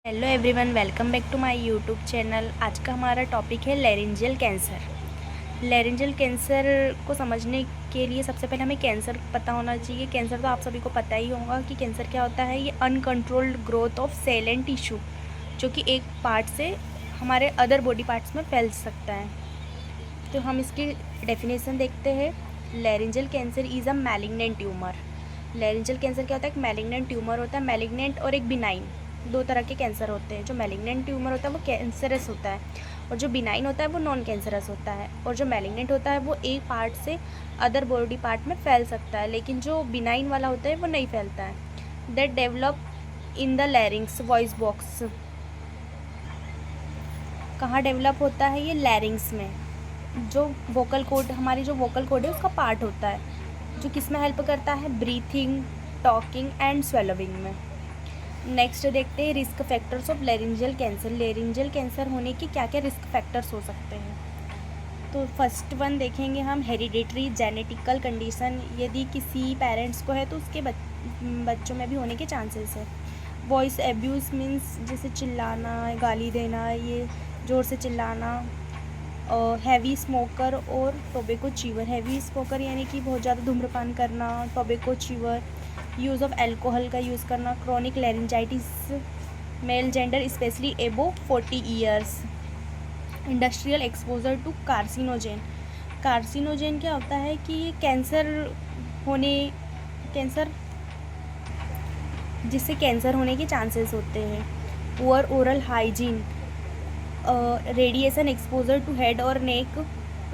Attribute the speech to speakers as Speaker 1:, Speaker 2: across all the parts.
Speaker 1: Hello everyone, welcome back to my YouTube channel. आज का हमारा टॉपिक है लैरिंजियल कैंसर। लैरिंजियल कैंसर को समझने के लिए सबसे पहले हमें कैंसर पता होना चाहिए। कैंसर तो आप सभी को पता ही होगा कि कैंसर क्या होता है। ये uncontrolled growth of cell and tissue जो कि एक पार्ट से हमारे अदर बॉडी पार्ट्स में फैल सकता है। तो हम इसकी डेफिनेशन देखते हैं। Laryngeal cancer is a malignant tumour. Laryngeal cancer क्या होता है? एक मैलिग्नेंट ट्यूमर होता है। मैलिग्नेंट और एक बिनाइन, दो तरह के कैंसर होते हैं। जो मैलिग्नेंट ट्यूमर होता है वो कैंसरस होता है, और जो बिनाइन होता है वो नॉन कैंसरस होता है। और जो मैलिग्नेंट होता है वो एक पार्ट से अदर बॉडी पार्ट में फैल सकता है, लेकिन जो बिनाइन वाला होता है वो नहीं फैलता है। That develop in the larynx voice box. कहाँ डेवलप होता है? ये लैरिंग्स में, जो वोकल कोड, हमारी जो वोकल कोड है उसका पार्ट होता है, जो किस में हेल्प करता है? ब्रीथिंग, टॉकिंग एंड स्वेलोविंग में। नेक्स्ट देखते हैं risk factors of laryngeal cancer. Laryngeal cancer होने के क्या क्या रिस्क फैक्टर्स हो सकते हैं? तो फर्स्ट वन देखेंगे हम, हेरिडेटरी जेनेटिकल कंडीशन। यदि किसी पेरेंट्स को है तो उसके बच्चों में भी होने के चांसेस है। वॉइस एब्यूज़ मीन्स जैसे चिल्लाना, गाली देना, ये ज़ोर से चिल्लाना। हैवी स्मोकर और टोबैको च्यूअर। हैवी स्मोकर यानी कि बहुत ज़्यादा धूम्रपान करना। Tobacco chewer, use of alcohol का यूज़ करना। Chronic laryngitis, male gender specially above 40 years. Industrial exposure to carcinogen. Carcinogen क्या होता है कि कैंसर जिससे कैंसर होने के चांसेस होते हैं। Poor oral hygiene, radiation exposure to head और नेक,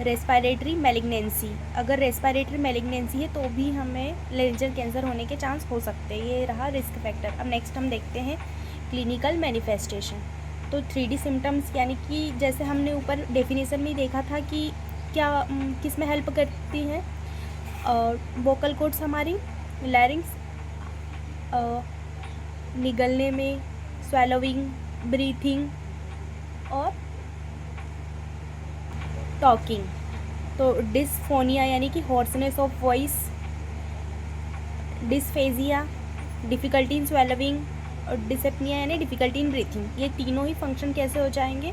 Speaker 1: रेस्पिरेटरी मैलिग्नेंसी। अगर रेस्पिरेटरी मैलिग्नेंसी है तो भी हमें लैरिंजियल कैंसर होने के चांस हो सकते हैं। ये रहा रिस्क फैक्टर। अब नेक्स्ट हम देखते हैं क्लिनिकल मैनिफेस्टेशन। तो 3D सिम्टम्स, यानी कि जैसे हमने ऊपर डेफिनेशन में देखा था कि क्या किस में हेल्प करती हैं? वोकल कोड्स हमारी, लैरिंग्स, निगलने में, स्वेलोविंग, ब्रीथिंग और टॉकिंग। तो डिस्फोनिया यानी कि hoarseness of voice, dysphagia, difficulty in swallowing, और डिसेप्निया यानी डिफ़िकल्टी इन ब्रीथिंग। ये तीनों ही फंक्शन कैसे हो जाएंगे?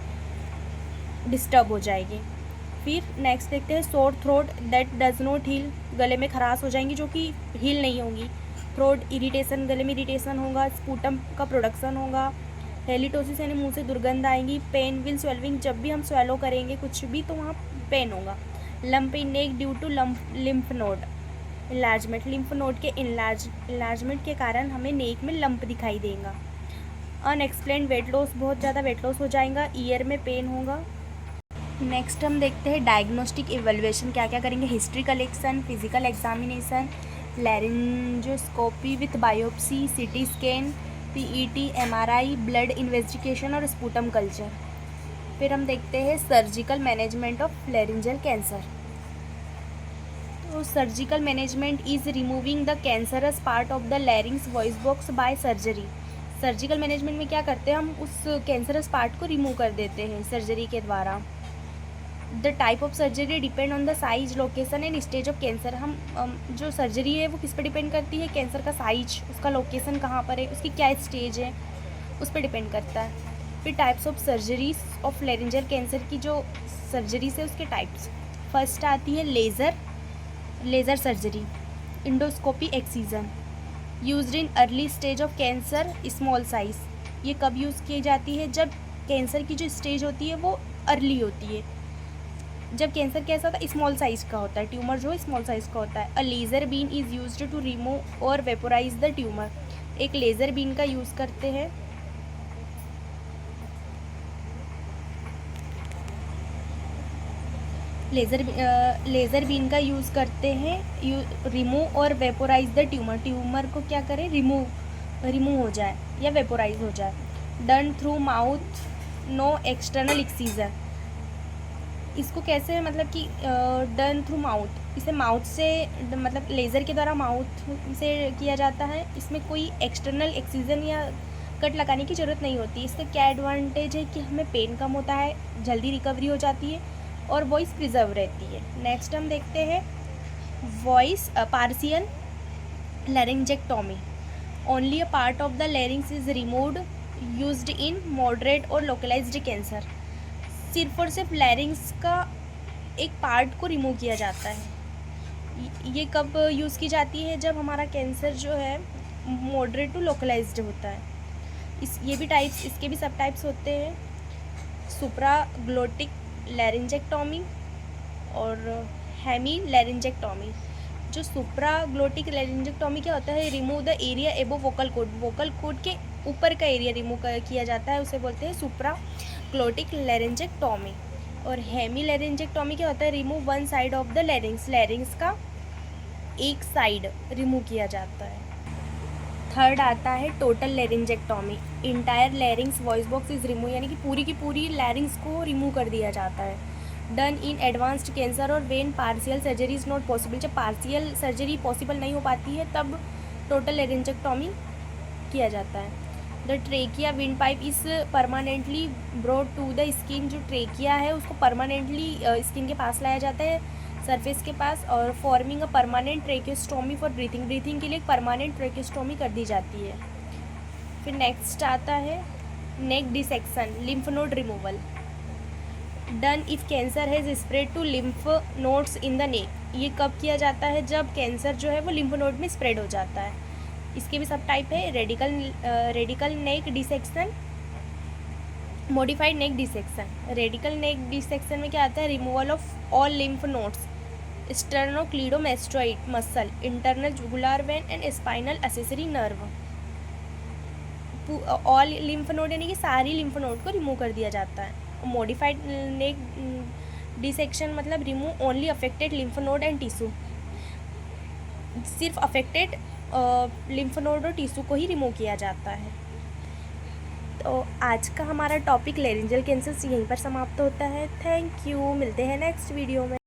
Speaker 1: डिस्टर्ब हो जाएंगे। फिर नेक्स्ट देखते हैं sore throat that does not heal. गले में खराश हो जाएंगी जो कि हील नहीं होंगी। थ्रोट इरिटेशन, गले में इरिटेशन होगा। स्पूटम का प्रोडक्शन होगा। हेलिटोसिस यानी मुंह से दुर्गंध आएंगी। पेन विल स्वेलविंग, जब भी हम स्वेलो करेंगे कुछ भी तो वहाँ पेन होगा। Lump in neck due to lymph node enlargement. Lymph node के इलाजमेंट के कारण हमें नेक में लंप दिखाई देगा। अनएक्सप्लेन वेट लॉस, बहुत ज़्यादा वेट लॉस हो जाएगा। ईयर में पेन होगा। नेक्स्ट हम देखते हैं डायग्नोस्टिक इवेल्युएशन। क्या क्या करेंगे? History collection, physical examination, laryngoscopy with biopsy, CT scan, PET, MRI, blood investigation और स्पूटम कल्चर। फिर हम देखते हैं surgical management of laryngeal cancer. तो surgical management is removing the cancerous part of the larynx voice box by surgery. Surgical management में क्या करते हैं? हम उस कैंसरस पार्ट को रिमूव कर देते हैं सर्जरी के द्वारा। The type of surgery depend on the size, location and stage of cancer. हम जो सर्जरी है वो किस पर डिपेंड करती है? कैंसर का साइज, उसका लोकेशन कहाँ पर है, उसकी क्या स्टेज है, उस पर डिपेंड करता है। फिर types of surgeries of laryngeal cancer की जो सर्जरीज है उसके टाइप्स। फर्स्ट आती है laser surgery, endoscopy excision, used in early stage of cancer, small size. ये कब यूज़ की जाती है? जब कैंसर की जो स्टेज होती है वो अर्ली होती है। जब कैंसर कैसा होता है? स्मॉल साइज का होता है, ट्यूमर जो स्मॉल साइज का होता है। A laser beam is used to remove और वेपोराइज द ट्यूमर। एक लेज़र बीन का यूज़ करते हैं। लेज़र बीन का यूज़ करते हैं रिमूव और वेपोराइज द ट्यूमर। ट्यूमर को क्या करें? रिमूव हो जाए या वेपोराइज हो जाए। Done through mouth, no external excision. इसको कैसे, मतलब कि डन थ्रू माउथ, इसे माउथ से, मतलब लेज़र के द्वारा माउथ से किया जाता है। इसमें कोई एक्सटर्नल एक्सीजन या कट लगाने की ज़रूरत नहीं होती। इसका क्या एडवांटेज है कि हमें पेन कम होता है, जल्दी रिकवरी हो जाती है और वॉइस प्रिजर्व रहती है। नेक्स्ट हम देखते हैं voice partial laryngectomy. Only a part of the larynx is removed used in moderate और लोकलाइज्ड कैंसर। सिर्फ और सिर्फ लैरिंग्स का एक पार्ट को रिमूव किया जाता है। ये कब यूज़ की जाती है? जब हमारा कैंसर जो है मॉडरेट टू लोकलाइज्ड होता है। इसके भी सब टाइप्स होते हैं, सुप्राग्लोटिक लैरिंजेक्टोमी और हेमी लैरिंजेक्टोमी। जो सुप्राग्लोटिक लैरिंजेक्टोमी क्या होता है? रिमूव द एरिया एबो वोकल कोड के ऊपर का एरिया रिमूव किया जाता है, उसे बोलते हैं सुप्राग्लोटिक लैरिंजेक्टोमी। और हेमी लैरिंजेक्टोमी क्या होता है? Remove one side of the लैरिंग्स का एक साइड रिमूव किया जाता है। थर्ड आता है total laryngectomy. Entire larynx voice box is remove, यानी कि पूरी की पूरी लैरिंग्स को रिमूव कर दिया जाता है। डन इन एडवांस्ड कैंसर और when partial surgery is not possible. जब पार्शियल सर्जरी पॉसिबल नहीं हो पाती है तब टोटल लैरिंजेक्टोमी किया जाता है। The trachea wind pipe is permanently brought to the skin. जो ट्रेकिया है उसको परमानेंटली स्किन के पास लाया जाता है, सरफेस के पास, और forming a permanent tracheostomy for breathing के लिए एक परमानेंट ट्रेकियोस्टोमी कर दी जाती है। फिर नेक्स्ट आता है neck dissection, lymph node removal. Done if cancer has spread to lymph nodes in the neck. ये कब किया जाता है? जब कैंसर जो है वो लिम्फ नोड में स्प्रेड हो जाता है। इसके भी सब टाइप है, radical neck dissection, modified neck dissection. Radical neck dissection में क्या आता है? Removal of all lymph nodes, sternocleidomastoid muscle, internal jugular vein and spinal accessory nerve. All lymph node यानी कि सारी लिम्फ नोड को रिमूव कर दिया जाता है। मॉडिफाइड नेक डिसेक्शन मतलब remove only affected lymph node and tissue. सिर्फ अफेक्टेड लिम्फ नोड और टिश्यू को ही रिमूव किया जाता है। तो आज का हमारा टॉपिक लैरिंजियल कैंसर यहीं पर समाप्त होता है। थैंक यू, मिलते हैं नेक्स्ट वीडियो में।